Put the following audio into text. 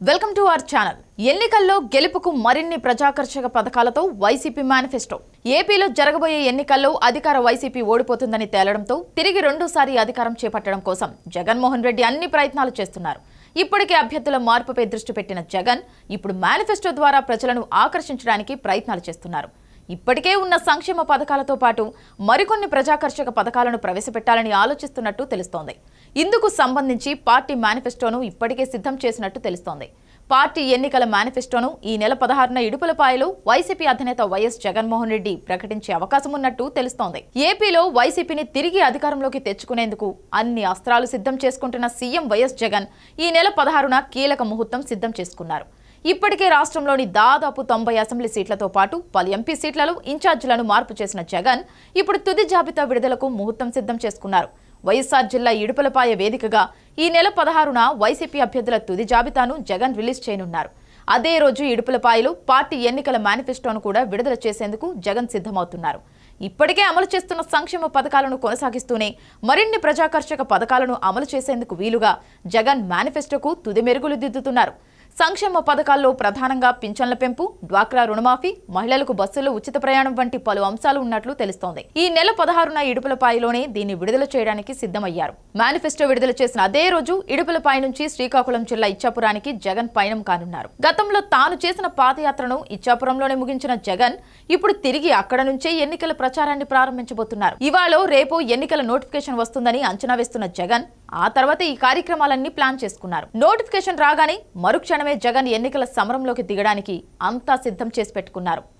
Welcome to our channel. ఎన్నికల్లో గెలుపుకు మరిన్ని ప్రజాకర్షక పథకాలతో వైసీపీ మేనిఫెస్టో. ఏపీలో జరగబోయే ఎన్నికల్లో అధికార వైసీపీ ఓడిపోతుందని తేలడంతో తిరిగి రెండోసారి అధికారం చేపట్టడం కోసం జగన్మోహన్ రెడ్డి అన్ని ప్రయత్నాలు చేస్తున్నారు. ఇప్పటికే అభ్యర్థుల మార్పుపై దృష్టి పెట్టిన జగన్ ఇప్పుడు మేనిఫెస్టో ద్వారా ప్రజలను ఆకర్షించడానికి ప్రయత్నాలు చేస్తున్నారు. ఇప్పటికే ఉన్న సంక్షేమ పథకాలతో పాటు మరికొన్ని ప్రజాకర్షక పథకాలను ప్రవేశపెట్టాలని ఆలోచిస్తున్నట్టు తెలుస్తోంది. ఇందుకు సంబంధించి పార్టీ మేనిఫెస్టోను ఇప్పటికే సిద్ధం చేసినట్టు తెలుస్తోంది. పార్టీ ఎన్నికల మేనిఫెస్టోను ఈ నెల 16న ఇడుపులపాయలో వైసీపీ అధినేత వైఎస్ జగన్మోహన్ రెడ్డి ప్రకటించే అవకాశం ఉన్నట్టు తెలుస్తోంది. ఏపీలో వైసీపీని తిరిగి అధికారంలోకి తెచ్చుకునేందుకు అన్ని అస్త్రాలు సిద్ధం చేసుకుంటున్న సీఎం వైఎస్ జగన్ ఈ నెల 16న కీలక ముహూర్తం సిద్ధం చేసుకున్నారు. ఇప్పటికే రాష్ట్రంలోని దాదాపు 90 అసెంబ్లీ సీట్లతో పాటు పలు ఎంపీ సీట్లలో ఇన్ఛార్జీలను మార్పు చేసిన జగన్ ఇప్పుడు తుది జాబితా విడుదలకు ముహూర్తం సిద్ధం చేసుకున్నారు. వైఎస్ఆర్ జిల్లా ఇడుపులపాయ వేదికగా ఈ నెల 16న వైసీపీ అభ్యర్థుల తుది జాబితాను జగన్ రిలీజ్ చేయనున్నారు. అదే రోజు ఇడుపులపాయలో పార్టీ ఎన్నికల మేనిఫెస్టోను కూడా విడుదల చేసేందుకు జగన్ సిద్ధమవుతున్నారు. ఇప్పటికే అమలు చేస్తున్న సంక్షేమ పథకాలను కొనసాగిస్తూనే మరిన్ని ప్రజాకర్షక పథకాలను అమలు చేసేందుకు వీలుగా జగన్ మేనిఫెస్టోకు తుది మెరుగులు దిద్దుతున్నారు. సంక్షేమ పథకాల్లో ప్రధానంగా పింఛన్ల పెంపు, డ్వాక్రా రుణమాఫీ, మహిళలకు బస్సుల్లో ఉచిత ప్రయాణం వంటి పలు అంశాలు ఉన్నట్లు తెలుస్తోంది. ఈ నెల 16న ఇడుపులపాయలోనే దీన్ని విడుదల చేయడానికి సిద్ధమయ్యారు. మేనిఫెస్టో విడుదల చేసిన అదే రోజు ఇడుపులపాయ నుంచి శ్రీకాకుళం జిల్లా ఇచ్చాపురానికి జగన్ పయనం కానున్నారు. గతంలో తాను చేసిన పాదయాత్రను ఇచ్చాపురంలోనే ముగించిన జగన్ ఇప్పుడు తిరిగి అక్కడ నుంచే ఎన్నికల ప్రచారాన్ని ప్రారంభించబోతున్నారు. ఇవాళ రేపు ఎన్నికల నోటిఫికేషన్ వస్తుందని అంచనా వేస్తున్న జగన్ ఆ తర్వాత ఈ కార్యక్రమాలన్నీ ప్లాన్ చేసుకున్నారు. నోటిఫికేషన్ రాగానే మరుక్షణమే జగన్ ఎన్నికల సమరంలోకి దిగడానికి అంతా సిద్ధం చేసి పెట్టుకున్నారు.